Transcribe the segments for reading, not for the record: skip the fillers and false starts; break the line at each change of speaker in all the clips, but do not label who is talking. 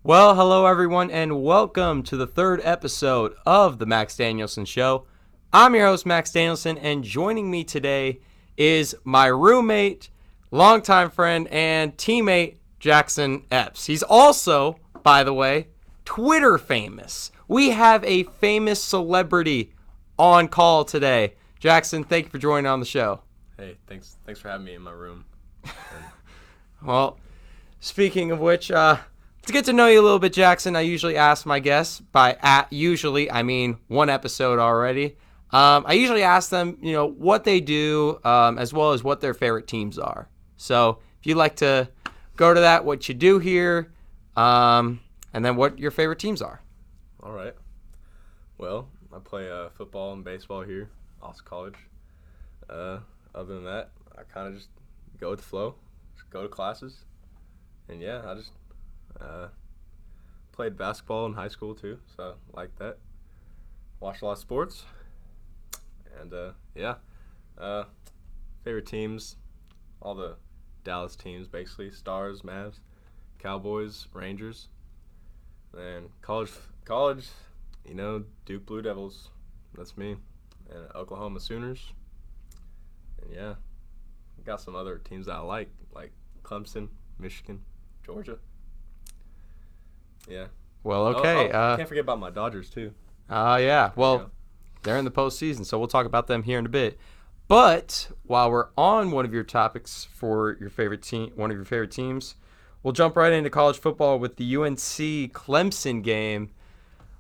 Well, hello everyone, and welcome to the third episode of the Max Danielsen Show. I'm your host, Max Danielsen, and joining me today is my roommate, longtime friend, and teammate, Jackson Epes. He's also, by the way, Twitter famous. We have a famous celebrity on call today. Jackson, thank you for joining on the show.
Hey, thanks for having me in my room.
Well, speaking of which, to get to know you a little bit, Jackson, I usually ask my guests usually, I mean one episode already. I usually ask them, what they do, as well as what their favorite teams are. So if you'd like to go to that, what you do here, and then what your favorite teams are.
All right. Well, I play football and baseball here, Austin College. Other than that, I kind of just go with the flow, just go to classes, and yeah, I just played basketball in high school too, so I like that. Watched a lot of sports, and favorite teams, all the Dallas teams basically: Stars, Mavs, Cowboys, Rangers. And college, Duke Blue Devils, that's me, and Oklahoma Sooners. And yeah, got some other teams that I like Clemson, Michigan, Georgia. Yeah.
Well, okay.
Can't forget about my Dodgers too.
Yeah. Well, they're in the postseason, so we'll talk about them here in a bit. But while we're on one of your topics for your favorite team, one of your favorite teams, we'll jump right into college football with the UNC Clemson game.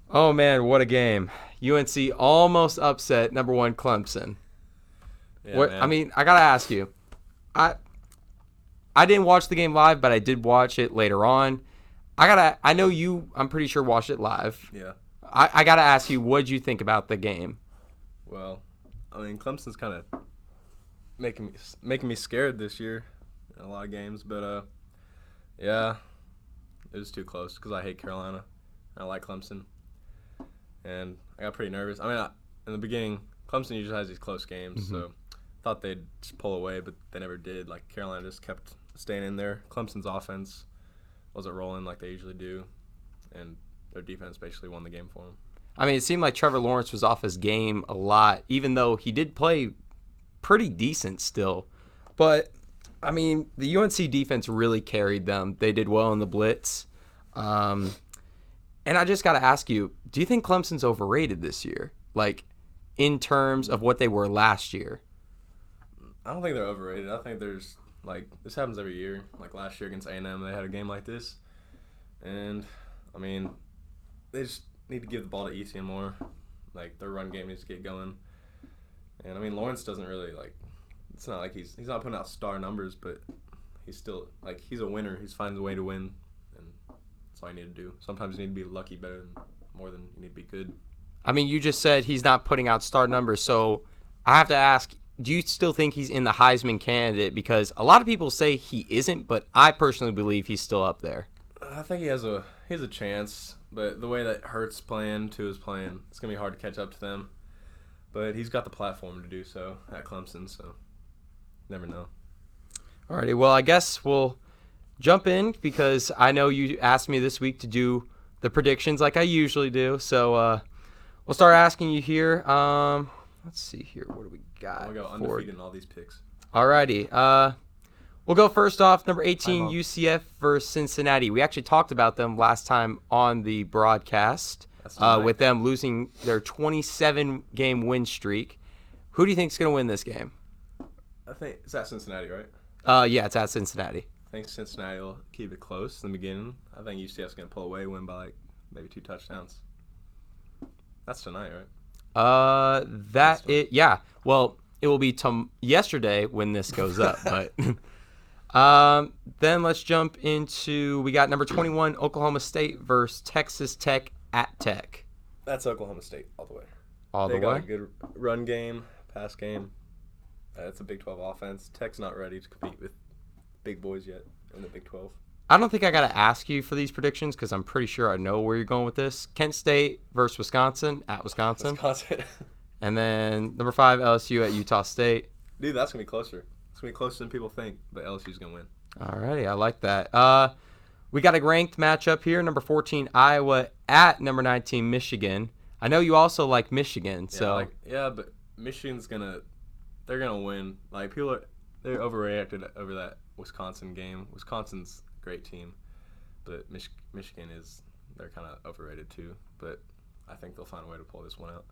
Oh man, what a game! UNC almost upset number one Clemson.
Yeah, man.
I mean, I gotta ask you. I didn't watch the game live, but I did watch it later on. I know you, I'm pretty sure, watched it live.
Yeah.
I gotta ask you, what did you think about the game?
Well, I mean, Clemson's kind of making me scared this year in a lot of games, but yeah, it was too close because I hate Carolina. I like Clemson, and I got pretty nervous. I mean, in the beginning, Clemson usually has these close games, so I thought they'd just pull away, but they never did. Like, Carolina just kept staying in there. Clemson's offense wasn't rolling like they usually do, and their defense basically won the game for them.
I mean, it seemed like Trevor Lawrence was off his game a lot, even though he did play pretty decent still. But, I mean, the UNC defense really carried them. They did well in the blitz. And I just got to ask you, do you think Clemson's overrated this year? Like, in terms of what they were last year?
I don't think they're overrated. I think there's, this happens every year. Like, last year against A&M, they had a game like this. And, I mean, they just need to give the ball to Etienne more. Like, their run game needs to get going. And, I mean, Lawrence doesn't really, it's not like he's not putting out star numbers, but he's still, he's a winner. He finds a way to win, and that's all you need to do. Sometimes you need to be lucky more than you need to be good.
I mean, you just said he's not putting out star numbers, so I have to ask, do you still think he's in the Heisman candidate? Because a lot of people say he isn't, but I personally believe he's still up there.
I think he has a chance, but the way that Hurts playing, is playing, it's going to be hard to catch up to them. But he's got the platform to do so at Clemson, so never know.
Alrighty, well, I guess we'll jump in because I know you asked me this week to do the predictions like I usually do. So we'll start asking you here. Let's see here. What do we got?
We'll go undefeated in all these picks.
Alrighty. We'll go first off, number 18, UCF versus Cincinnati. We actually talked about them last time on the broadcast with them losing their 27-game win streak. Who do you think is going to win this game?
I think it's at Cincinnati, right?
Yeah, it's at Cincinnati.
I think Cincinnati will keep it close in the beginning. I think UCF's going to pull away, win by maybe 2 touchdowns. That's tonight, right?
Yeah. Well, it will be yesterday when this goes up, but then let's jump into, we got number 21 Oklahoma State versus Texas Tech at Tech.
That's Oklahoma State all the way.
They
got a good run game, pass game. It's a Big 12 offense. Tech's not ready to compete with big boys yet in the Big 12.
I don't think I got to ask you for these predictions because I'm pretty sure I know where you're going with this. Kent State versus Wisconsin at Wisconsin. And then number 5, LSU at Utah State.
Dude, that's going to be closer. It's going to be closer than people think, but LSU's going to win.
Alrighty, I like that. We got a ranked matchup here. Number 14, Iowa at number 19, Michigan. I know you also like Michigan, so.
But Michigan's they're gonna win. Like, they're overreacted over that Wisconsin game. Wisconsin's a great team, but Michigan they're kind of overrated too. But I think they'll find a way to pull this one out.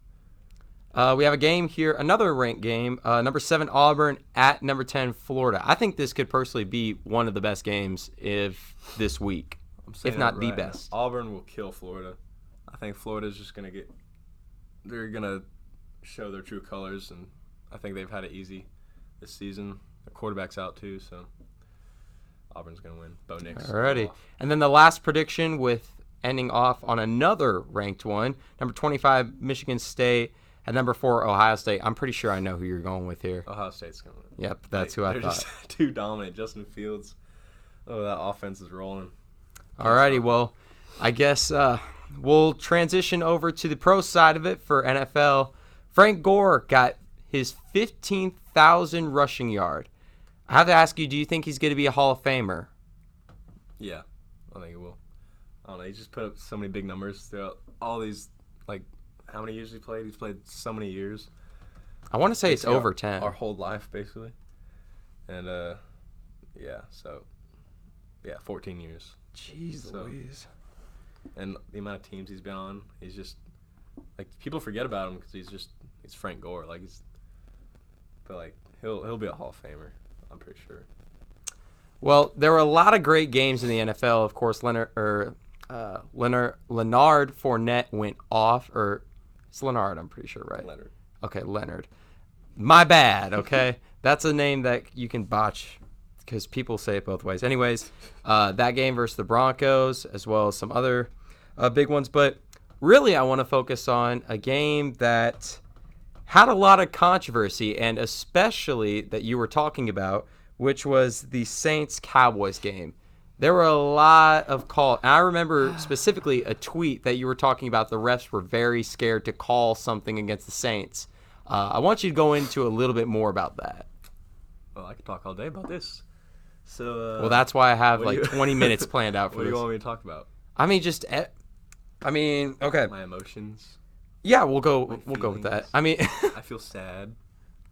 We have a game here, another ranked game. Number 7, Auburn at number 10, Florida. I think this could personally be one of the best games this week, if not the best.
Auburn will kill Florida. I think Florida's just they're gonna show their true colors, and I think they've had it easy this season. Their quarterback's out too, so Auburn's gonna win. Bo Nix.
Alrighty, and then the last prediction with ending off on another ranked one. Number 25, Michigan State. At number 4, Ohio State. I'm pretty sure I know who you're going with here.
Ohio State's going to win.
Yep, that's who I thought.
They're just too dominant. Justin Fields. Oh, that offense is rolling.
Alrighty, well, I guess we'll transition over to the pro side of it for NFL. Frank Gore got his 15,000 rushing yard. I have to ask you, do you think he's going to be a Hall of Famer?
Yeah, I think he will. I don't know. He just put up so many big numbers throughout all these, how many years he played? He's played so many years.
I want to say it's over 10.
Our whole life, basically. And, 14 years.
Jeez Louise.
And the amount of teams he's been on, he's just, people forget about him because he's Frank Gore. He'll be a Hall of Famer, I'm pretty sure.
Well, there were a lot of great games in the NFL. Of course, Leonard Fournette went off, or it's Leonard, I'm pretty sure, right?
Leonard.
Okay, Leonard. My bad, okay? That's a name that you can botch because people say it both ways. Anyways, that game versus the Broncos, as well as some other big ones. But really, I want to focus on a game that had a lot of controversy, and especially that you were talking about, which was the Saints-Cowboys game. There were a lot of calls. I remember specifically a tweet that you were talking about the refs were very scared to call something against the Saints. I want you to go into a little bit more about that.
Well, I could talk all day about this. So.
Well, that's why I have 20 minutes planned out for this.
What do you want me to talk about?
Okay.
My emotions.
Yeah, we'll go with that.
I feel sad.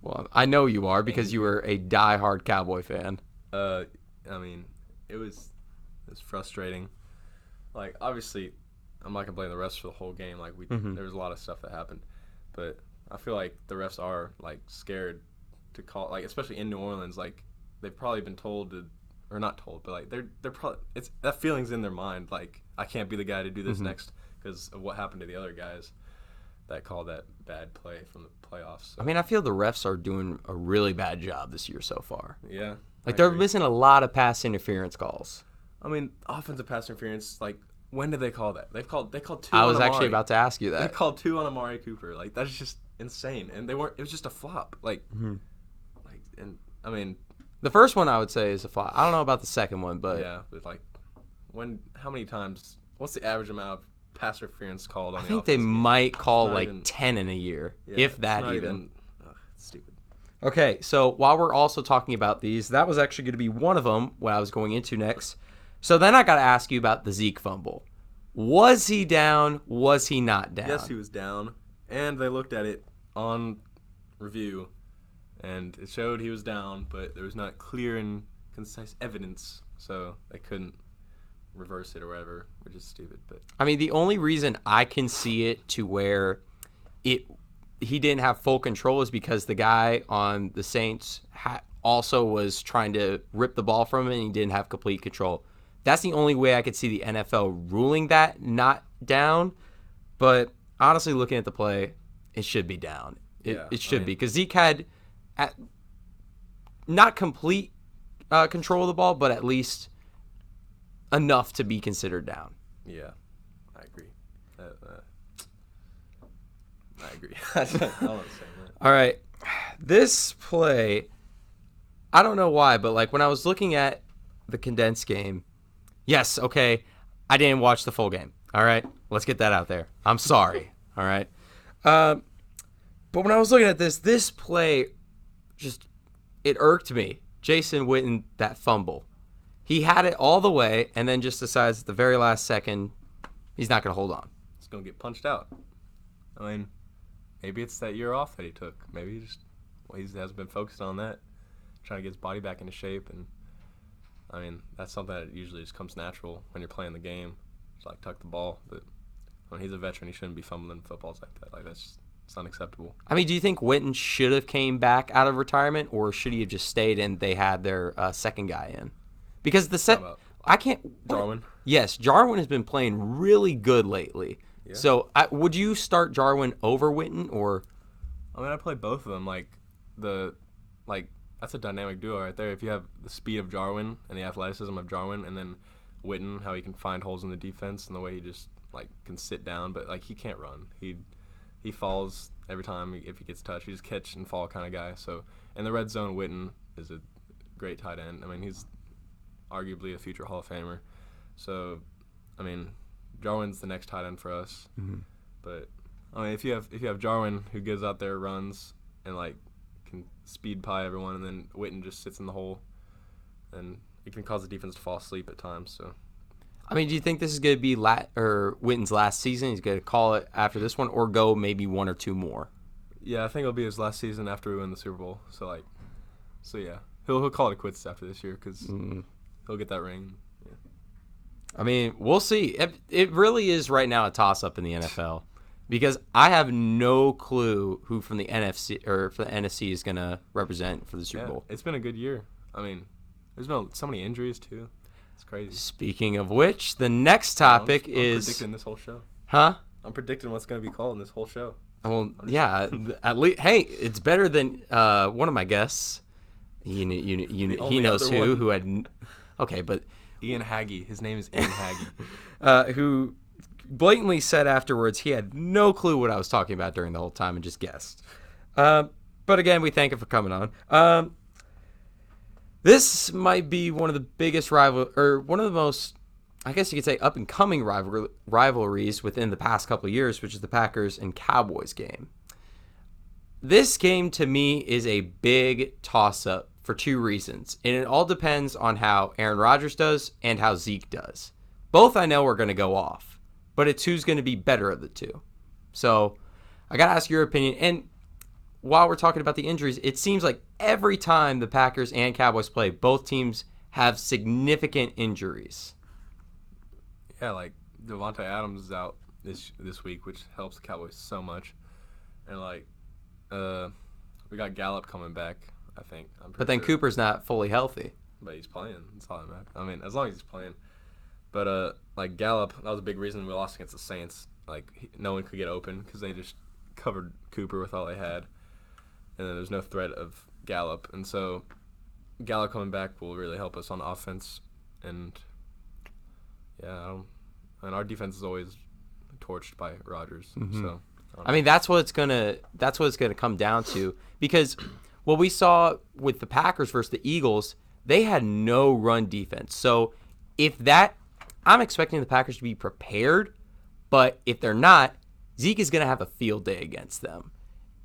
Well, I know you are because you were a diehard Cowboy fan.
It was frustrating. Obviously, I'm not gonna blame the refs for the whole game. There was a lot of stuff that happened, but I feel like the refs are scared to call. Especially in New Orleans, they've probably been told to, or not told, but they're probably that feeling's in their mind. I can't be the guy to do this next because of what happened to the other guys that called that bad play from the playoffs. So.
I feel the refs are doing a really bad job this year so far.
Yeah.
They're missing a lot of pass interference calls.
Offensive pass interference, when did they call that? They called 2 on Amari.
I was actually about to ask you that.
They called 2 on Amari Cooper. That's just insane. And it was just a flop.
The first one I would say is a flop. I don't know about the second one, but.
Yeah, but how many times, what's the average amount of pass interference called on the
I think
offense
they
game?
might call 10 in a year, if that even.
It's stupid.
Okay, so while we're also talking about these, that was actually going to be one of them, what I was going into next. So then I got to ask you about the Zeke fumble. Was he down? Was he not down?
Yes, he was down. And they looked at it on review, and it showed he was down, but there was not clear and concise evidence, so they couldn't reverse it or whatever, which is stupid. But
the only reason I can see it to where he didn't have full control is because the guy on the Saints also was trying to rip the ball from him and he didn't have complete control. That's the only way I could see the NFL ruling that not down. But honestly, looking at the play, it should be down. It should be because Zeke had not complete control of the ball, but at least enough to be considered down.
Yeah, I agree. I agree. I don't want to say that.
All right. This play, I don't know why, but when I was looking at the condensed game, yes, okay, I didn't watch the full game. All right? Let's get that out there. I'm sorry. All right? But when I was looking at this play, it irked me. Jason Witten, that fumble. He had it all the way and then just decides at the very last second he's not going to hold on.
He's going to get punched out. I mean, maybe it's that year off that he took. Maybe he hasn't been focused on that, trying to get his body back into shape. And, I mean, that's something that usually just comes natural when you're playing the game. Just, like, tuck the ball. But when he's a veteran, he shouldn't be fumbling footballs like that. Like, it's unacceptable.
I mean, do you think Witten should have came back out of retirement, or should he have just stayed and they had their second guy in? Because I can't.
Jarwin?
Yes, Jarwin has been playing really good lately. Yeah. So would you start Jarwin over Witten, or?
I mean, I play both of them. That's a dynamic duo right there. If you have the speed of Jarwin and the athleticism of Jarwin, and then Witten, how he can find holes in the defense and the way he just can sit down, but he can't run. He falls every time if he gets touched. He's just catch and fall kind of guy. So in the red zone, Witten is a great tight end. I mean, he's arguably a future Hall of Famer. So, I mean, Jarwin's the next tight end for us.
Mm-hmm.
But I mean, if you have Jarwin who goes out there, runs, and can speed pie everyone, and then Witten just sits in the hole, and it can cause the defense to fall asleep at times. So.
I mean, do you think this is going to be Witten's last season? He's going to call it after this one, or go maybe one or two more?
Yeah, I think it'll be his last season after we win the Super Bowl. So yeah, he'll call it quits after this year because he'll get that ring. Yeah.
I mean, we'll see. It really is right now a toss-up in the NFL because I have no clue who from the NFC or for the NFC is going to represent for the Super Bowl.
It's been a good year. I mean, there's been so many injuries too. It's crazy.
Speaking of which, the next topic is...
I'm predicting this whole show.
Huh?
I'm predicting what's going to be called in this whole show.
Well, yeah. At least, hey, it's better than one of my guests. He knows who had... Okay, but...
Ian Haggy. His name is Ian Haggy.
Who blatantly said afterwards he had no clue what I was talking about during the whole time and just guessed. But again, we thank him for coming on. This might be one of the biggest one of the most, I guess you could say, up-and-coming rivalries within the past couple of years, which is the Packers and Cowboys game. This game, to me, is a big toss-up for two reasons, and it all depends on how Aaron Rodgers does and how Zeke does. Both I know are going to go off, but it's who's going to be better of the two. So I got to ask your opinion, and while we're talking about the injuries, it seems like every time the Packers and Cowboys play, both teams have significant injuries.
Yeah, Devontae Adams is out this week, which helps the Cowboys so much. And, we got Gallup coming back, I think.
But then Cooper's not fully healthy.
But he's playing. That's all that matters. I mean, as long as he's playing. But, Gallup, that was a big reason we lost against the Saints. No one could get open because they just covered Cooper with all they had. And then there's no threat of Gallup. And so Gallup coming back will really help us on offense. And, yeah, our defense is always torched by Rodgers.
Mm-hmm.
So
I mean, that's what it's gonna come down to. Because what we saw with the Packers versus the Eagles, they had no run defense. So I'm expecting the Packers to be prepared. But if they're not, Zeke is going to have a field day against them.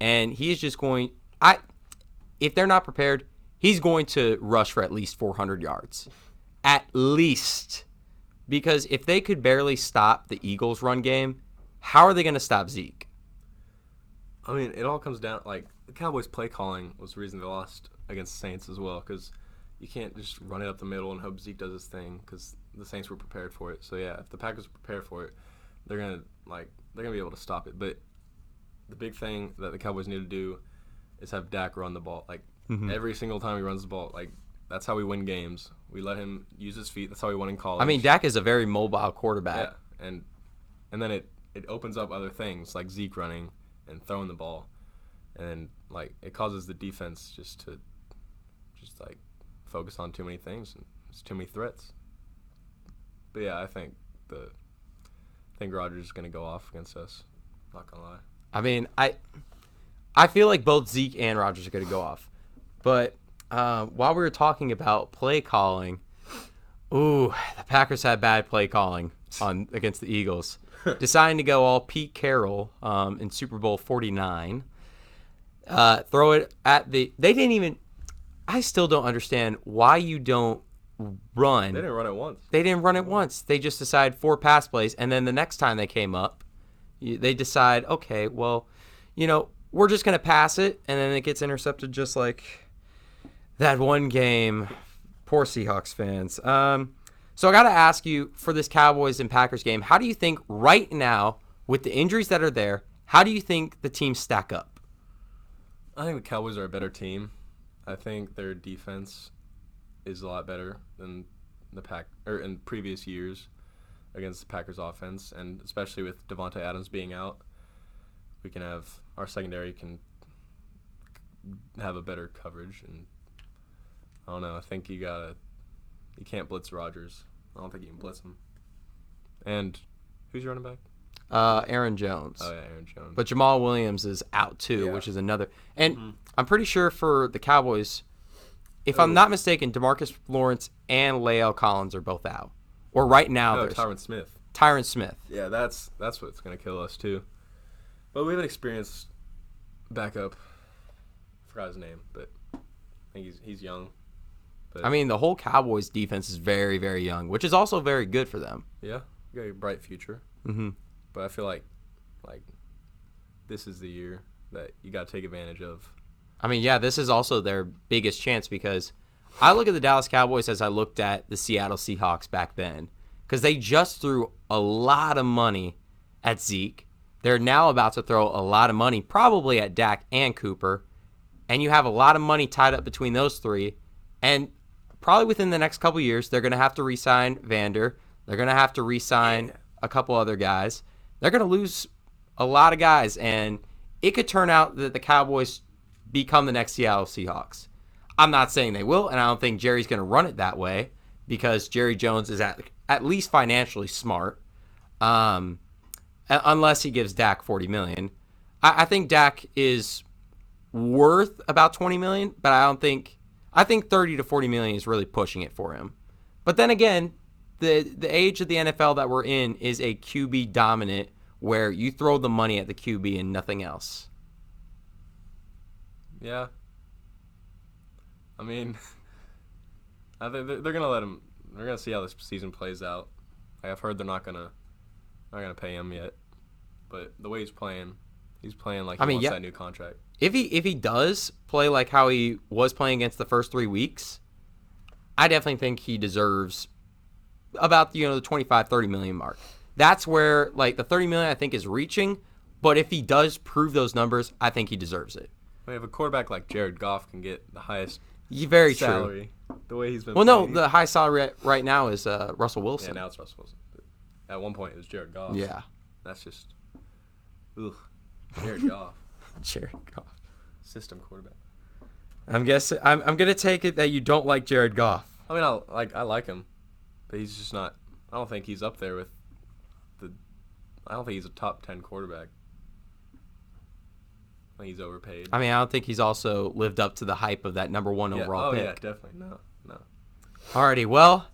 And he is just going – if they're not prepared, he's going to rush for at least 400 yards. At least. Because if they could barely stop the Eagles' run game, how are they going to stop Zeke?
I mean, it all comes down – the Cowboys' play calling was the reason they lost against the Saints as well, because you can't just run it up the middle and hope Zeke does his thing because the Saints were prepared for it. So, yeah, if the Packers were prepared for it, they're going to be able to stop it. But the big thing that the Cowboys need to do is have Dak run the ball. Every single time he runs the ball, that's how we win games. We let him use his feet. That's how we won in college.
I mean, Dak is a very mobile quarterback.
Yeah, and then it opens up other things like Zeke running and throwing the ball, and it causes the defense just to focus on too many things and it's too many threats. But yeah, I think Rodgers is going to go off against us. Not gonna lie.
I mean, I feel like both Zeke and Rodgers are going to go off. But while we were talking about play calling, the Packers had bad play calling against the Eagles. Deciding to go all Pete Carroll in Super Bowl 49. Throw it at they didn't even – I still don't understand why you don't run.
They didn't run it once.
They didn't run it once. They just decided 4 pass plays, and then the next time they came up, they decide, okay, well, we're just going to pass it, and then it gets intercepted just like that one game. Poor Seahawks fans. So I got to ask you, for this Cowboys and Packers game, how do you think right now, with the injuries that are there, how do you think the teams stack up?
I think the Cowboys are a better team. I think their defense is a lot better than in previous years against the Packers offense, and especially with Devontae Adams being out, our secondary can have a better coverage. And I don't know. I think you can't blitz Rodgers. I don't think you can blitz him. And who's your running back?
Aaron Jones.
Oh yeah, Aaron Jones.
But Jamal Williams is out too, which is another. And I'm pretty sure for the Cowboys, if I'm not mistaken, DeMarcus Lawrence and Lael Collins are both out. Or right now,
no,
there's
Tyron
Smith.
Yeah, that's what's gonna kill us too. But we have an experienced backup. I forgot his name, but I think he's young. But
I mean, the whole Cowboys defense is very, very young, which is also very good for them.
Yeah, you got a bright future.
Mm-hmm.
But I feel like this is the year that you got to take advantage of.
I mean, yeah, this is also their biggest chance, because I look at the Dallas Cowboys as I looked at the Seattle Seahawks back then, because they just threw a lot of money at Zeke. They're now about to throw a lot of money probably at Dak and Cooper, and you have a lot of money tied up between those three, and probably within the next couple years, they're going to have to re-sign Vander. They're going to have to re-sign a couple other guys. They're going to lose a lot of guys, and it could turn out that the Cowboys become the next Seattle Seahawks. I'm not saying they will, and I don't think Jerry's going to run it that way, because Jerry Jones is at least financially smart, unless he gives Dak $40 million. I think Dak is worth about $20 million, but I think $30 to $40 million is really pushing it for him. But then again, the age of the NFL that we're in is a QB dominant, where you throw the money at the QB and nothing else.
Yeah. I mean, I think they're gonna let him. They're gonna see how this season plays out. I've heard they're not gonna pay him yet, but the way he's playing like he wants that new contract.
If he does play like how he was playing against the first 3 weeks, I definitely think he deserves about the $25-30 million mark. That's where the $30 million I think is reaching, but if he does prove those numbers, I think he deserves it.
I mean, if a quarterback like Jared Goff can get the highest
salary,
the way he's been
playing.
No,
the high salary right now is Russell Wilson.
Yeah, now it's Russell Wilson. But at one point, it was Jared Goff.
Yeah.
That's just, Jared Goff.
Jared Goff.
System quarterback.
I'm gonna take it that you don't like Jared Goff.
I mean, I like him, but he's just not. I don't think he's up there with I don't think he's a top 10 quarterback. I think he's overpaid.
I mean, I don't think he's also lived up to the hype of that number 1 overall pick.
Oh yeah, definitely no.
Alrighty, well,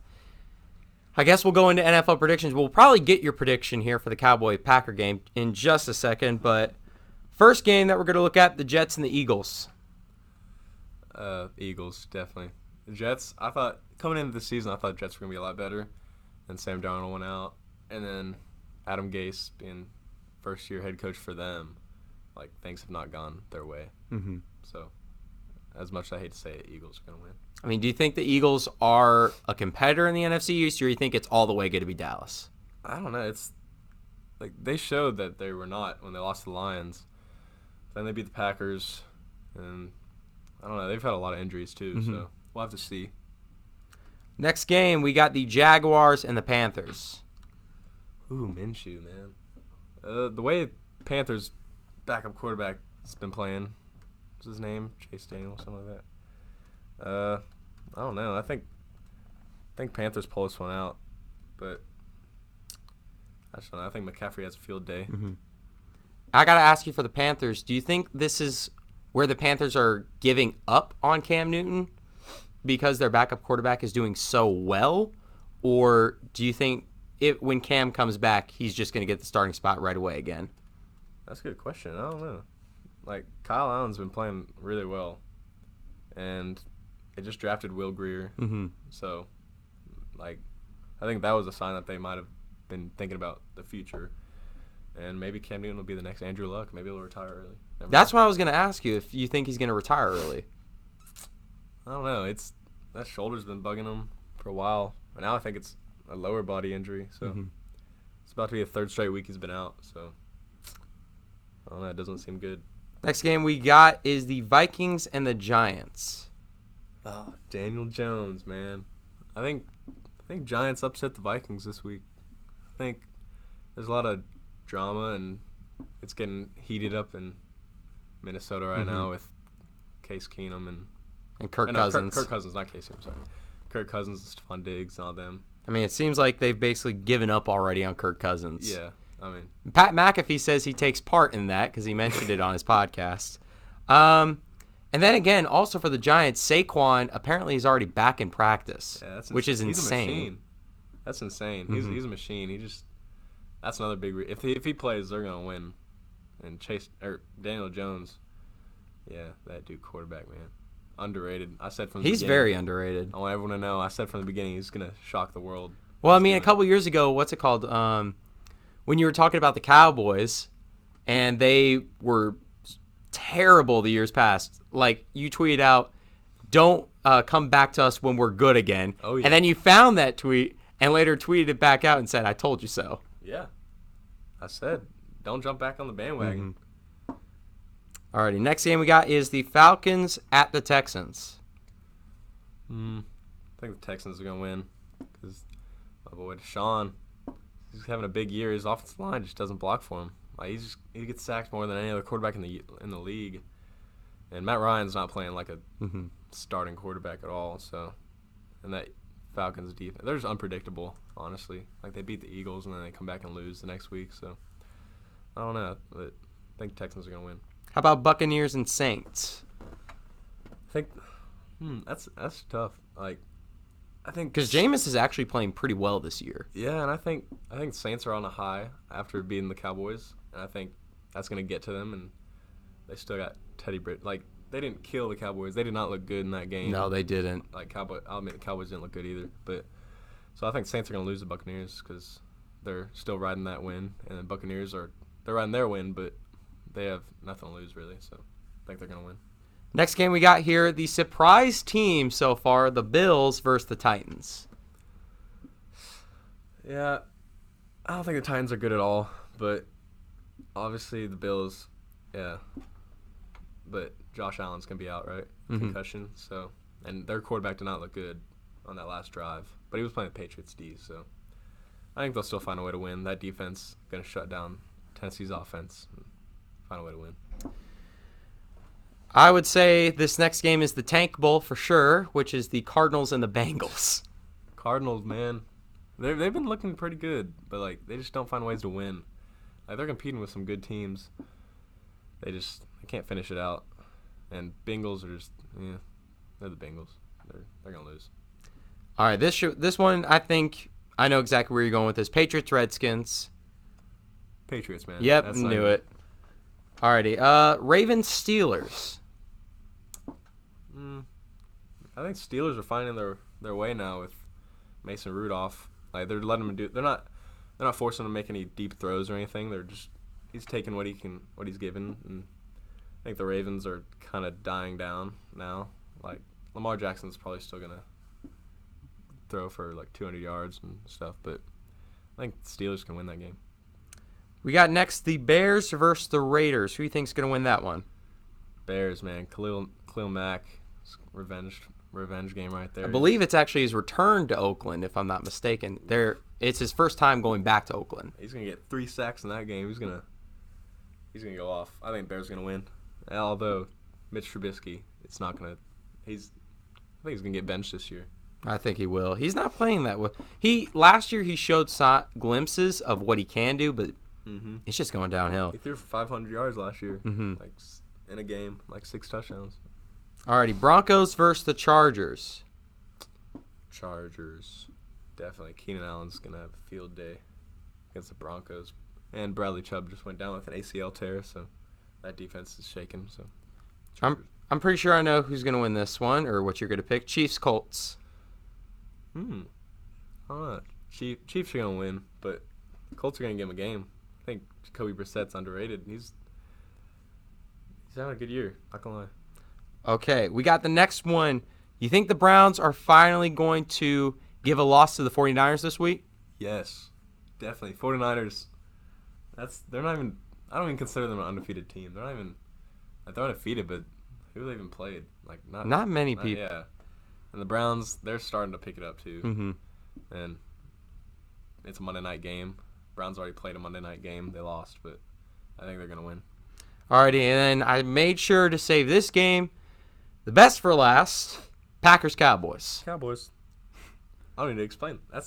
I guess we'll go into NFL predictions. We'll probably get your prediction here for the Cowboy-Packer game in just a second, but first game that we're going to look at, the Jets and the Eagles.
Eagles, definitely. The Jets, I thought, coming into the season, I thought Jets were going to be a lot better. Then Sam Darnold went out, and then Adam Gase being first-year head coach for them, things have not gone their way. Mm-hmm. So, as much as I hate to say it, Eagles are going to win.
I mean, do you think the Eagles are a competitor in the NFC East, or do you think it's all the way going to be Dallas?
I don't know. It's they showed that they were not when they lost to the Lions. Then they beat the Packers, and I don't know. They've had a lot of injuries too, so we'll have to see.
Next game, we got the Jaguars and the Panthers.
Ooh, Minshew, man. The way Panthers backup quarterback has been playing, what's his name? Chase Daniel, something like that. I don't know. I think Panthers pull this one out, but I just don't know. I think McCaffrey has a field day.
Mm-hmm. I got to ask you for the Panthers, do you think this is where the Panthers are giving up on Cam Newton because their backup quarterback is doing so well? Or do you think when Cam comes back, he's just going to get the starting spot right away again?
That's a good question. I don't know. Kyle Allen's been playing really well, and they just drafted Will Grier. Mm-hmm. So Like, I think that was a sign that they might have been thinking about the future. And maybe Cam Newton will be the next Andrew Luck. Maybe he'll retire early.
That's why I was going to ask you if you think he's going to retire early.
I don't know. That shoulder's been bugging him for a while. And now I think it's a lower body injury. So it's about to be the third straight week he's been out. So I don't know. It doesn't seem good.
Next game we got is the Vikings and the Giants.
Oh, Daniel Jones, man. I think Giants upset the Vikings this week. I think there's a lot of drama, and it's getting heated up in Minnesota right now with Case Keenum
and Kirk Cousins.
Kirk Cousins, not Casey, I'm sorry. Kirk Cousins, Stephon Diggs, and all them.
I mean, it seems like they've basically given up already on Kirk Cousins.
Yeah, I mean.
Pat McAfee says he takes part in that because he mentioned it on his podcast. And then again, also for the Giants, Saquon apparently is already back in practice, which is insane.
He's a machine. That's insane. He's a machine. That's another big. If he plays, they're gonna win. And Daniel Jones, yeah, that dude quarterback, man, underrated. I said from the
beginning. He's very underrated.
I want everyone to know. I said from the beginning he's gonna shock the world.
Well, I mean, a couple years ago, what's it called? When you were talking about the Cowboys, and they were terrible the years past. Like, you tweeted out, don't come back to us when we're good again.
Oh, yeah.
And then you found that tweet and later tweeted it back out and said, I told you so.
Yeah. I said, don't jump back on the bandwagon.
Alrighty, next game we got is the Falcons at the Texans.
I think the Texans are going to win because my boy Deshaun, he's having a big year. His offensive line just doesn't block for him. Like, he gets sacked more than any other quarterback in the league, and Matt Ryan's not playing like a starting quarterback at all. So, and that Falcons defense, they're just unpredictable, honestly. Like, they beat the Eagles and then they come back and lose the next week. So, I don't know, but I think Texans are gonna win.
How about Buccaneers and Saints?
I think that's tough. Like, I think
because Jameis is actually playing pretty well this year.
Yeah, and I think Saints are on a high after beating the Cowboys, and I think that's gonna get to them. And they still got Teddy Britt. Like, they didn't kill the Cowboys. They did not look good in that game.
No, they didn't.
Like, I'll admit the Cowboys didn't look good either. But so I think Saints are gonna lose the Buccaneers because they're still riding that win, and the Buccaneers they're riding their win, but they have nothing to lose really. So I think they're gonna win.
Next game we got here, the surprise team so far, the Bills versus the Titans.
Yeah, I don't think the Titans are good at all, but obviously the Bills, yeah. But Josh Allen's going to be out, right? Concussion, so. And their quarterback did not look good on that last drive, but he was playing the Patriots D, so. I think they'll still find a way to win. That defense going to shut down Tennessee's offense and find a way to win.
I would say this next game is the Tank Bowl for sure, which is the Cardinals and the Bengals.
Cardinals, man, they've been looking pretty good, but like they just don't find ways to win. Like, they're competing with some good teams. They can't finish it out. And Bengals are just they're the Bengals. They're gonna lose.
All right, this one I think I know exactly where you're going with this. Patriots Redskins.
Patriots, man.
Yep, knew it. Alrighty, Ravens Steelers.
I think Steelers are finding their way now with Mason Rudolph. Like, they're letting him do. They're not forcing him to make any deep throws or anything. He's taking what he's given. And I think the Ravens are kind of dying down now. Like, Lamar Jackson's probably still gonna throw for like 200 yards and stuff, but I think the Steelers can win that game.
We got next the Bears versus the Raiders. Who do you think's gonna win that one?
Bears, man. Khalil Mack, revenge game right there.
I believe it's actually his return to Oakland, if I'm not mistaken. It's his first time going back to Oakland.
He's gonna get 3 sacks in that game. He's gonna go off. I think Bears are gonna win. Although Mitch Trubisky, it's not gonna. I think he's gonna get benched this year.
I think he will. He's not playing that well. Last year he showed glimpses of what he can do, but it's just going downhill.
He threw for 500 yards last year, like in a game, like 6 touchdowns.
Alrighty, Broncos versus the Chargers.
Chargers, definitely. Keenan Allen's gonna have a field day against the Broncos, and Bradley Chubb just went down with an ACL tear, so that defense is shaking. So
I'm pretty sure I know who's gonna win this one or what you're gonna pick. Chiefs Colts.
I don't know. Chiefs are gonna win, but Colts are gonna give him a game. I think Jacoby Brissett's underrated. He's having a good year. Not gonna lie.
Okay, we got the next one. You think the Browns are finally going to give a loss to the 49ers this week?
Yes, definitely. 49ers. They're not even. I don't even consider them an undefeated team. They're not even. Like, they're undefeated, but who have they even played? Like
Not many people.
Yeah. And the Browns, they're starting to pick it up too.
Mm-hmm.
And it's a Monday night game. Browns already played a Monday night game. They lost, but I think they're gonna win.
Alrighty, and then I made sure to save this game, the best for last. Packers-Cowboys.
Cowboys. I don't need to explain. I'm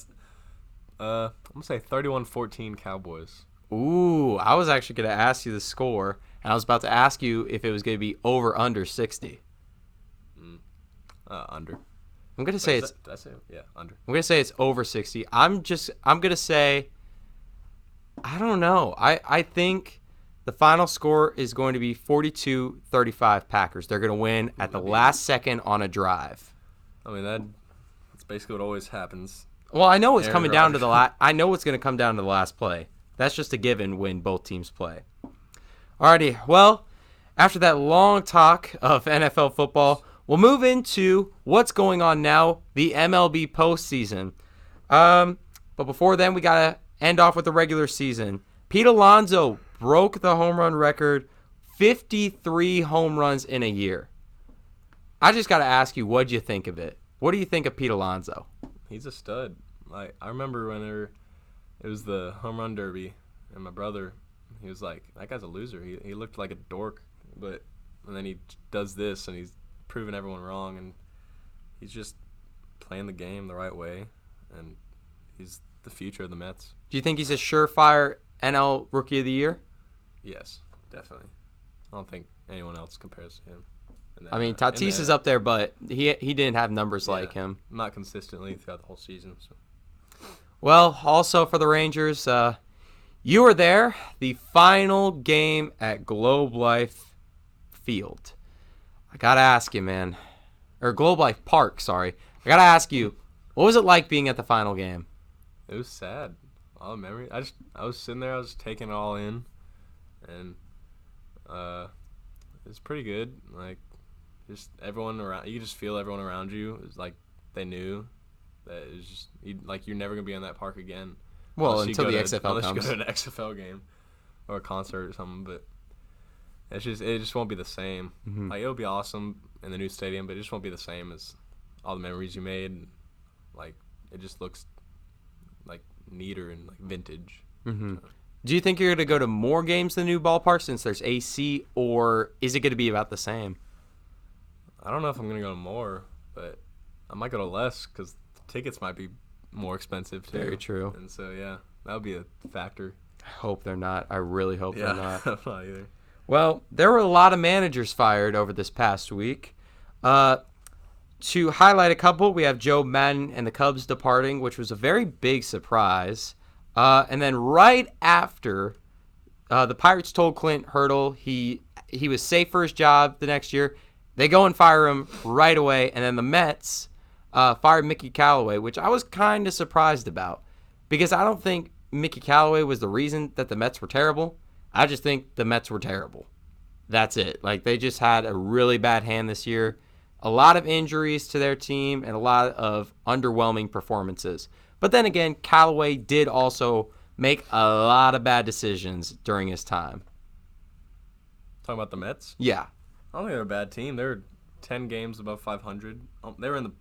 gonna say 31-14 Cowboys.
Ooh, I was actually going to ask you the score, and I was about to ask you if it was going to be over under 60.
Under.
I'm going to say it's.
Did I say yeah, under?
I'm going to say it's over 60. I'm going to say. I don't know. I think the final score is going to be 42-35 Packers. They're going to win at the last second on a drive.
I mean that's basically what always happens.
Well, I know it's
Aaron
coming down to
Rodgers.
the last. I know it's going to come down to the last play. That's just a given when both teams play. Alrighty. Well, after that long talk of NFL football, we'll move into what's going on now, the MLB postseason. But before then, we got to end off with the regular season. Pete Alonso broke the home run record, 53 home runs in a year. I just got to ask you, what'd you think of it? What do you think of Pete Alonso?
He's a stud. Like, I remember when it was the home run derby, and my brother, he was like, that guy's a loser. He looked like a dork, and then he does this, and he's proving everyone wrong, and he's just playing the game the right way, and he's the future of the Mets.
Do you think he's a surefire NL Rookie of the Year?
Yes, definitely. I don't think anyone else compares to him.
I mean, Tatis is up there, but he didn't have numbers like him.
Not consistently throughout the whole season. So.
Well, also for the Rangers, you were there, the final game at Globe Life Field. I got to ask you, man. Or Globe Life Park, sorry. I got to ask you, what was it like being at the final game?
It was sad. All the memory. I was sitting there, I was taking it all in, and it was pretty good. Like, just everyone around, you could just feel everyone around you. It was like they knew that it was just you're never gonna be in that park again.
Well, until the XFL
unless
comes.
you go to an XFL game or a concert or something, but it just won't be the same.
Mm-hmm.
Like, it'll be awesome in the new stadium, but it just won't be the same as all the memories you made. Like, it just looks like neater and like vintage.
Mm-hmm.
So.
Do you think you're going to go to more games in the new ballpark since there's AC, or is it going to be about the same?
I don't know if I'm going to go to more, but I might go to less because tickets might be more expensive too.
Very true.
And so, yeah, that would be a factor.
I hope they're not. I really hope they're not.
I'm not either.
Well, there were a lot of managers fired over this past week. To highlight a couple, we have Joe Madden and the Cubs departing, which was a very big surprise. And then right after, the Pirates told Clint Hurdle he was safe for his job the next year. They go and fire him right away. And then the Mets fired Mickey Callaway, which I was kind of surprised about because I don't think Mickey Callaway was the reason that the Mets were terrible. I just think the Mets were terrible. That's it. Like, they just had a really bad hand this year. A lot of injuries to their team and a lot of underwhelming performances. But then again, Callaway did also make a lot of bad decisions during his time.
Talking about the Mets?
Yeah.
I don't think they're a bad team. They were 10 games above 500. They were in the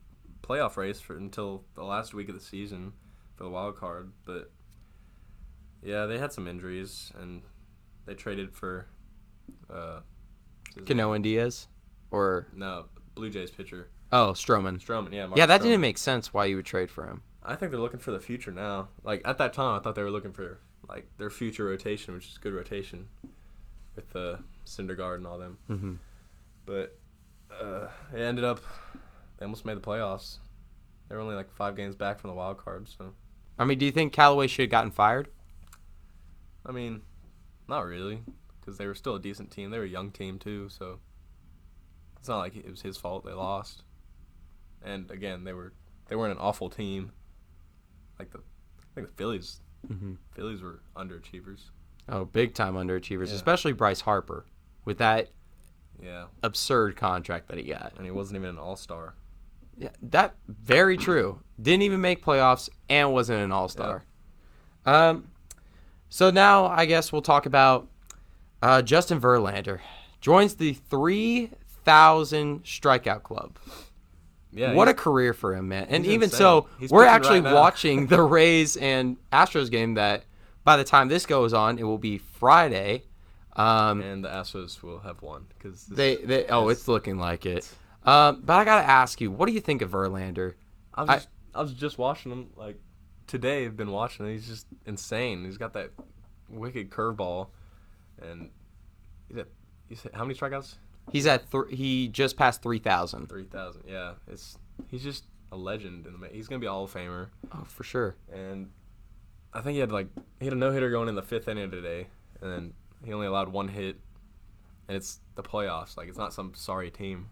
playoff race until the last week of the season for the wild card. But, yeah, they had some injuries, and they traded for
Cano and Diaz? Or
no, Blue Jays pitcher.
Oh, Stroman.
Stroman, yeah.
Yeah, that
Stroman.
didn't make sense why you would trade for him.
I think they're looking for the future now. Like, at that time, I thought they were looking for, like, their future rotation, which is good rotation with Syndergaard and all them.
Mm-hmm.
But it ended up, they almost made the playoffs. They were only, like, 5 games back from the wild card, so.
I mean, do you think Callaway should have gotten fired?
I mean, not really, because they were still a decent team. They were a young team, too, so it's not like it was his fault they lost. And, again, they weren't an awful team. like I think the Phillies. Phillies were underachievers.
Oh, big time underachievers,
Yeah.
especially Bryce Harper with that
Yeah,
absurd contract that he got.
and he wasn't even an all-star.
Yeah, that very true. Didn't even make playoffs and wasn't an all-star. So now I guess we'll talk about Justin Verlander joins the 3,000 strikeout club.
Yeah,
What a career for him, man. And
he's
even
insane.
so,
He's
we're
pitching
actually
right now.
watching the Rays and Astros game that by the time this goes on, it will be Friday.
and the Astros will have won because
It's looking like it. But I got to ask you, what do you think of Verlander?
I was just watching him like today. I've been watching him. He's just insane. He's got that wicked curveball, and you said how many strikeouts?
He's at he just passed 3,000.
3,000. Yeah, he's just a legend he's gonna be a Hall of Famer.
Oh, for sure.
And I think he had a no-hitter going in the 5th inning today, and then he only allowed 1 hit, and it's the playoffs. Like, it's not some sorry team.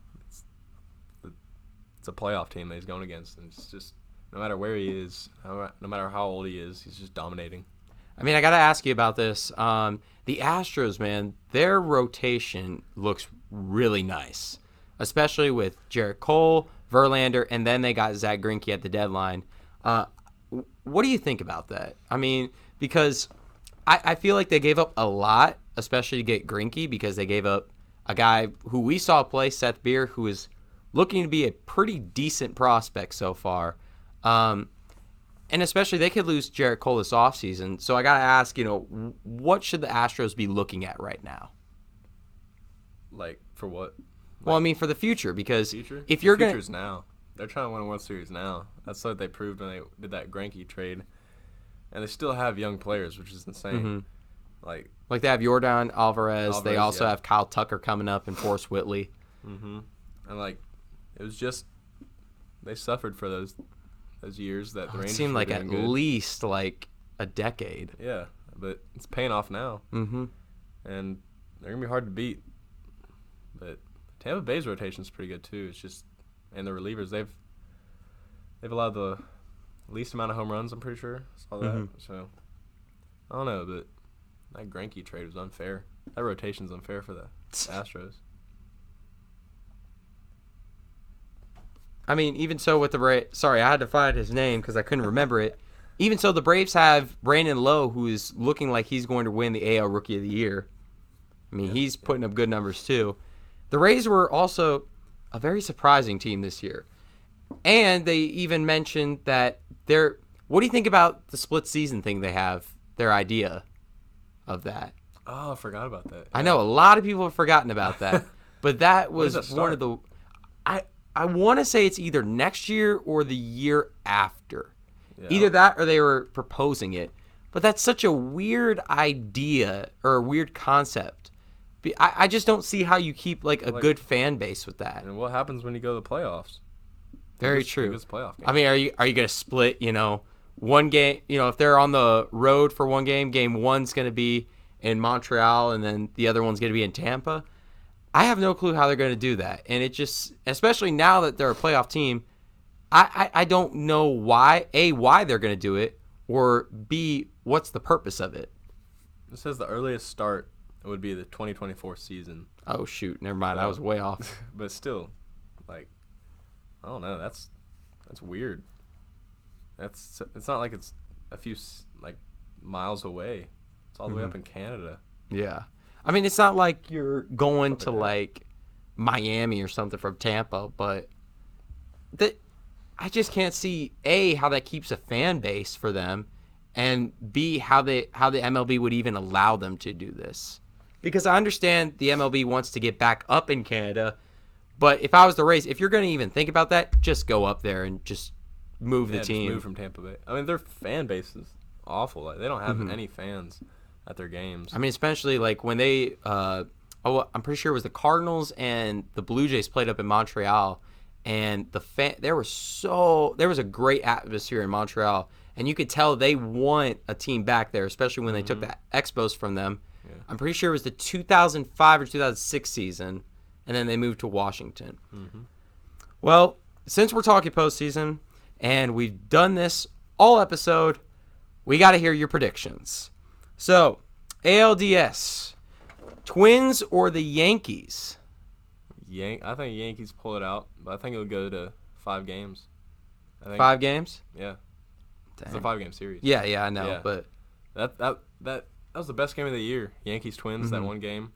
It's a playoff team that he's going against, and it's just no matter where he is, no matter how old he is, he's just dominating.
I mean, I got to ask you about this. The Astros, man, their rotation looks really nice, especially with Jarrett Cole, Verlander, and then they got Zach Greinke at the deadline. What do you think about that? I mean, because I feel like they gave up a lot, especially to get Greinke, because they gave up a guy who we saw play, Seth Beer, who is looking to be a pretty decent prospect so far. And especially they could lose Jarrett Cole this offseason. So I got to ask, what should the Astros be looking at right now?
Like, for what?
Well, I mean, for the future, because
Future?
if you're going
Future's now. They're trying to win a World Series now. That's what they proved when they did that Greinke trade. And they still have young players, which is insane. Like
they have Yordan Alvarez. They also
yeah.
have Kyle Tucker coming up and Forrest Whitley.
And it was just they suffered for those years that the
It
Rangers
seemed
were
like
doing
at
good.
least like a decade.
Yeah, but it's paying off now. And they're gonna be hard to beat. But Tampa Bay's rotation is pretty good too. It's just and the relievers they've allowed the least amount of home runs. I'm pretty sure. Saw that. So I don't know, but that Greinke trade was unfair. That rotation's unfair for the Astros.
I mean, even so with the Braves, sorry, I had to find his name because I couldn't remember it. Even so, the Braves have Brandon Lowe, who is looking like he's going to win the AL Rookie of the Year. I mean, he's putting up good numbers too. The Rays were also a very surprising team this year. And they even mentioned that what do you think about the split season thing they have, their idea of that?
Oh, I forgot about that.
I know a lot of people have forgotten about that, but that
When does
was
that
one of the. I want to say it's either next year or the year after.
Yeah.
Either that or they were proposing it. But that's such a weird idea or a weird concept. I just don't see how you keep like a good fan base with that.
And what happens when you go to the playoffs?
Very
Who
true.
gets playoff games?
I mean, are you going to split, one game, if they're on the road for one game, game one's going to be in Montreal and then the other one's going to be in Tampa? I have no clue how they're going to do that. And it just, especially now that they're a playoff team, I don't know why they're going to do it, or B, what's the purpose of it?
It says the earliest start would be the 2024 season.
Oh, shoot. Never mind. I was way off.
But still, like, I don't know. That's weird. It's not like it's a few miles away. It's all the way up in Canada.
Yeah. I mean, it's not like you're going to like Miami or something from Tampa, but I just can't see A, how that keeps a fan base for them, and B, how the MLB would even allow them to do this. Because I understand the MLB wants to get back up in Canada, but if I was the Rays, if you're going to even think about that, just go up there and just move the team.
Just move from Tampa Bay. I mean, their fan base is awful. Like, they don't have any fans at their games.
I mean, especially like when they, I'm pretty sure it was the Cardinals and the Blue Jays played up in Montreal, and there was a great atmosphere in Montreal, and you could tell they want a team back there, especially when they took the Expos from them. Yeah. I'm pretty sure it was the 2005 or 2006 season, and then they moved to Washington. Well, since we're talking postseason, and we've done this all episode, we got to hear your predictions. So, ALDS, Twins or the Yankees?
I think Yankees pull it out, but I think it'll go to 5 games.
5 games?
Yeah.
Dang.
It's a 5-game series.
Yeah, I know,
Yeah.
but
That was the best game of the year. Yankees Twins, that
Mhm.
one game,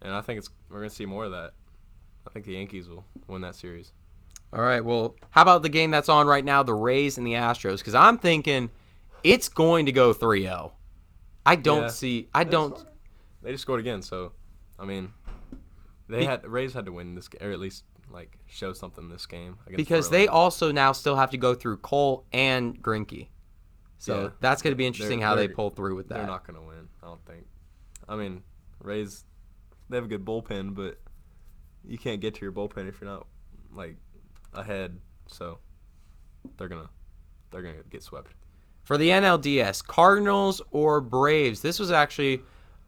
and I think we're gonna see more of that. I think the Yankees will win that series.
all right. Well, how about the game that's on right now, the Rays and the Astros? Because I'm thinking it's going to go 3-0. I don't
Yeah.
see.
They just scored again, so I mean, Rays had to win this game, or at least like show something this game against
Because they
Verlander.
also now still have to go through Cole and Greinke. So
Yeah.
that's going to be interesting how they
They're-
pull through with that.
They're not gonna win, I don't think. I mean, Rays, they have a good bullpen, but you can't get to your bullpen if you're not like ahead. So they're gonna get swept.
For the NLDS, Cardinals or Braves? This was actually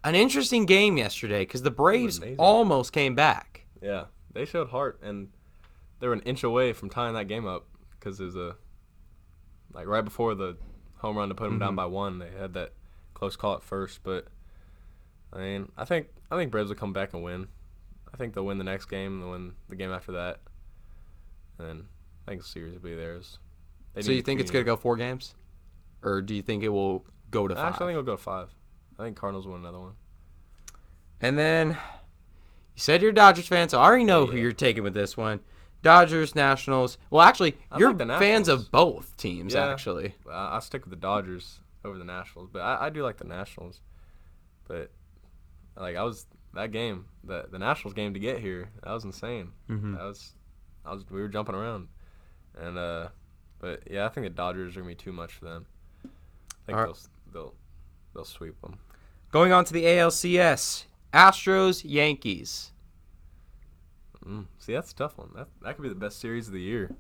an interesting game yesterday because the Braves
amazing.
almost came back.
Yeah, they showed heart, and they were an inch away from tying that game up because it was right before the home run to put them down by 1. They had that close call at first, but I mean, I think Braves will come back and win. I think they'll win the next game. They'll win the game after that, and then I think the series will be theirs.
So you think it's going to go 4 games? Or do you think it will go to 5?
Actually, I think it'll go 5. I think Cardinals will win another one.
And then you said you're a Dodgers fan, so I already know who
Yeah.
you're taking with this one. Dodgers, Nationals. Well, actually,
I
you're
like the
fans
Nationals.
of both teams,
Yeah.
actually.
I stick with the Dodgers over the Nationals, but I do like the Nationals. But like that game, the Nationals game to get here, that was insane.
Mhm.
We were jumping around, and but yeah, I think the Dodgers are gonna be too much for them. I think
All right.
they'll sweep them.
Going on to the ALCS, Astros, Yankees.
See, that's a tough one. That could be the best series of the year,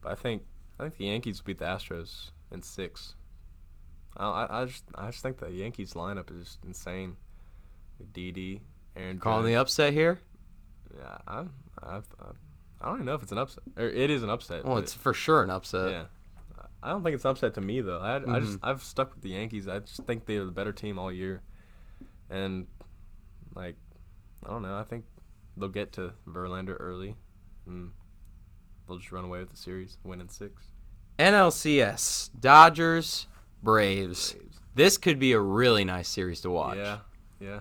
but I think the Yankees beat the Astros in 6. I just think the Yankees lineup is just insane. With Didi, Aaron
Calling the
Judge.
upset here?
Yeah, I don't even know if it's an upset, or it is an upset.
Well,
but
it's for sure an upset.
yeah. I don't think it's an upset to me though. I've stuck with the Yankees. I just think they're the better team all year, and like I don't know. I think they'll get to Verlander early, and they'll just run away with the series, win in 6.
NLCS, Dodgers, Braves. This could be a really nice series to watch.
Yeah.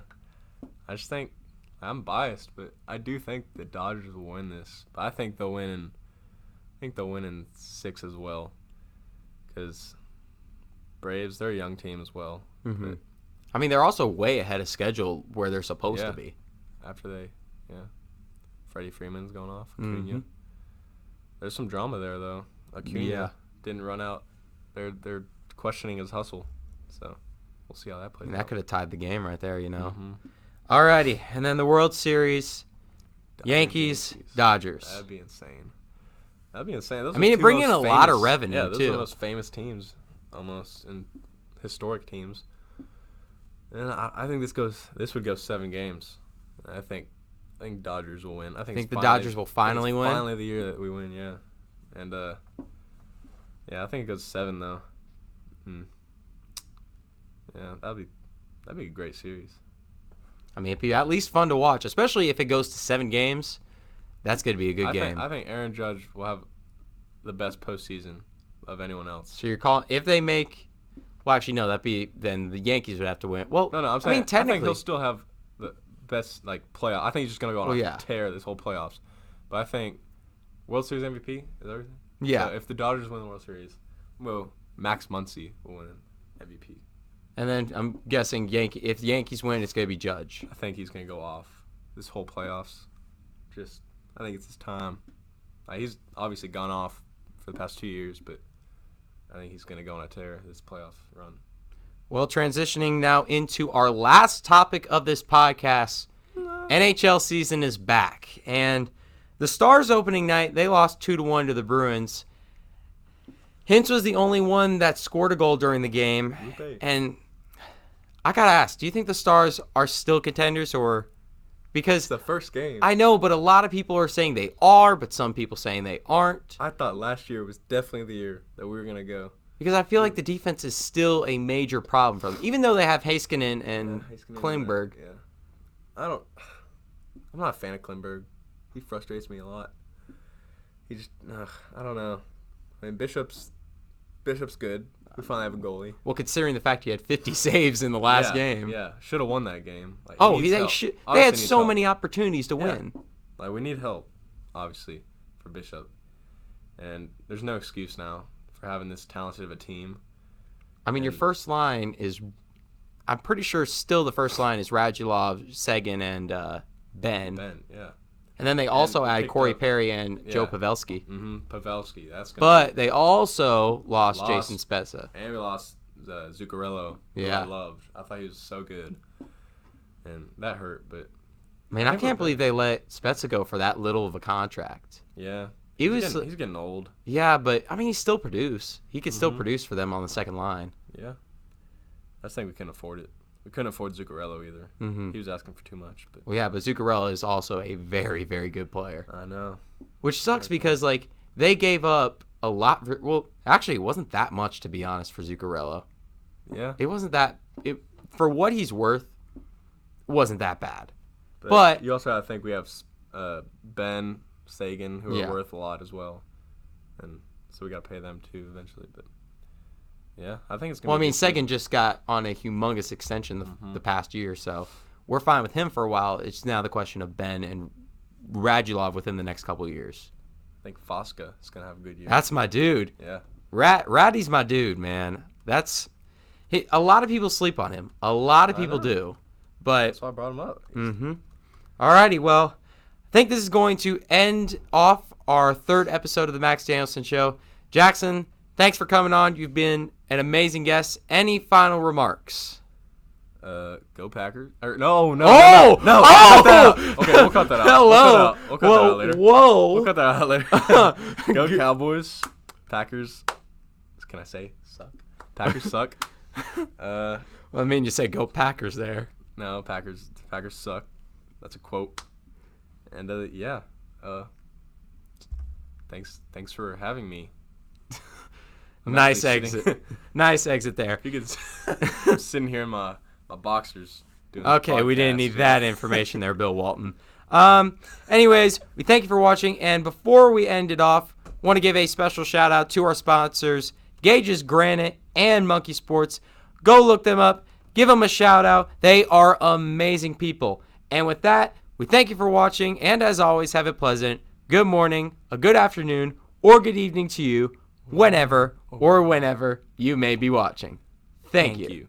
I just think I'm biased, but I do think the Dodgers will win this. But I think they'll win in 6 as well, because Braves, they're a young team as well.
Mhm.
But
I mean, they're also way ahead of schedule where they're supposed to
Yeah.
be.
after Freddie Freeman's going off. Acuna.
Mhm.
There's some drama there though. Acuna
Yeah.
didn't run out. They're questioning his hustle, so we'll see how that plays
And that
out.
could have tied the game right there, you know.
Mhm.
Alrighty, and then the World Series,
Dodgers,
Yankees, Dodgers.
That'd be insane. Those
I mean,
are
it
the
bring
two
in
most
a lot of
famous-
revenue,
Yeah, those are
too.
the most famous teams, almost, and historic teams. And I think this would go 7 games. I think Dodgers will win. I think
Think
it's
the
finally-
Dodgers will
I think
finally
it's
win?
Finally, the year that we win, yeah. And yeah, I think it goes 7 though. Yeah, that'd be a great series.
I mean, it'd be at least fun to watch, especially if it goes to 7 games. That's going to be a good game.
I think Aaron Judge will have the best postseason of anyone else.
So you're calling if they make. Well, actually, no. Then the Yankees would have to win. Well,
No, I'm
I
saying
mean, technically,
I think he'll still have the best playoff. I think he's just gonna go on a tear this whole playoffs. But I think World Series MVP is everything.
Yeah.
So if the Dodgers win the World Series, well, Max Muncy will win MVP.
And then I'm guessing if the Yankees win, it's going to be Judge.
I think he's gonna go off this whole playoffs. I think it's his time. He's obviously gone off for the past 2 years, but I think he's gonna go on a tear this playoff run.
Well, transitioning now into our last topic of this podcast, NHL season is back, and the Stars opening night they lost 2-1 to the Bruins. Hintz was the only one that scored a goal during the game, and I gotta ask, do you think the Stars are still contenders, or because
It's the first game.
I know, but a lot of people are saying they are, but some people saying they aren't.
I thought last year was definitely the year that we were gonna go.
Because I feel like the defense is still a major problem for them, even though they have Heiskanen and Klingberg.
Yeah. I'm not a fan of Klingberg. He frustrates me a lot. He just, I don't know. I mean, Bishop's good. We finally have a goalie.
Well, considering the fact he had 50 saves in the last game.
Yeah, should have won that game. Like,
they had so many opportunities to win.
Like, we need help, obviously, for Bishop. And there's no excuse now for having this talented of a team.
I mean, your first line is, I'm pretty sure still the first line is Radulov, Seguin, and Ben.
Ben, yeah.
And then they also add Corey Perry and Joe Pavelski.
Mm-hmm. Pavelski,
but they also lost Jason Spezza.
And we lost Zuccarello, who I loved. I thought he was so good. And that hurt, but...
Man, I can't believe they let Spezza go for that little of a contract.
Yeah.
He's
getting old.
Yeah, but, I mean, he still produce. He could still produce for them on the second line.
Yeah. I just think we couldn't afford it. We couldn't afford Zuccarello either.
Mm-hmm.
He was asking for too much. But
Well, yeah, but Zuccarello is also a very, very good player.
I know.
Which sucks because, like, they gave up a lot. Well, actually, it wasn't that much, to be honest, for Zuccarello.
Yeah.
It wasn't that. For what he's worth, it wasn't that bad. But
you also have to think we have Ben, Seguin, who are worth a lot as well. And so we got to pay them too eventually. But yeah, I think it's going to be.
Well, I mean, Seguin just got on a humongous extension the past year, so we're fine with him for a while. It's now the question of Ben and Radulov within the next couple of years.
I think Fosca is going to have a good year.
That's my dude.
Yeah.
Ratty's my dude, man. A lot of people sleep on him. A lot of people do. But
that's why I brought him up.
Mm-hmm. Alrighty, well, I think this is going to end off our third episode of the Max Danielsen Show. Jackson, thanks for coming on. You've been an amazing guest. Any final remarks?
Go Packers. No.
Oh!
No.
Oh!
Cut that out. Okay, we'll cut that out.
Hello.
We'll cut that out later.
Whoa.
We'll cut that out later. Go Cowboys. Packers. Can I say suck? Packers suck.
Well, I mean, you said go Packers there.
No, Packers suck. That's a quote. And thanks for having me.
Nice exit. Nice exit there.
You could I'm sitting here in my boxers doing
Okay, we didn't need that information there, Bill Walton. Anyways, we thank you for watching, and before we end it off, want to give a special shout out to our sponsors, Gage's Granite and Monkey Sports. Go look them up. Give them a shout out. They are amazing people. And with that, we thank you for watching, and as always, have a pleasant good morning, a good afternoon, or good evening to you, whenever or whenever you may be watching. Thank you.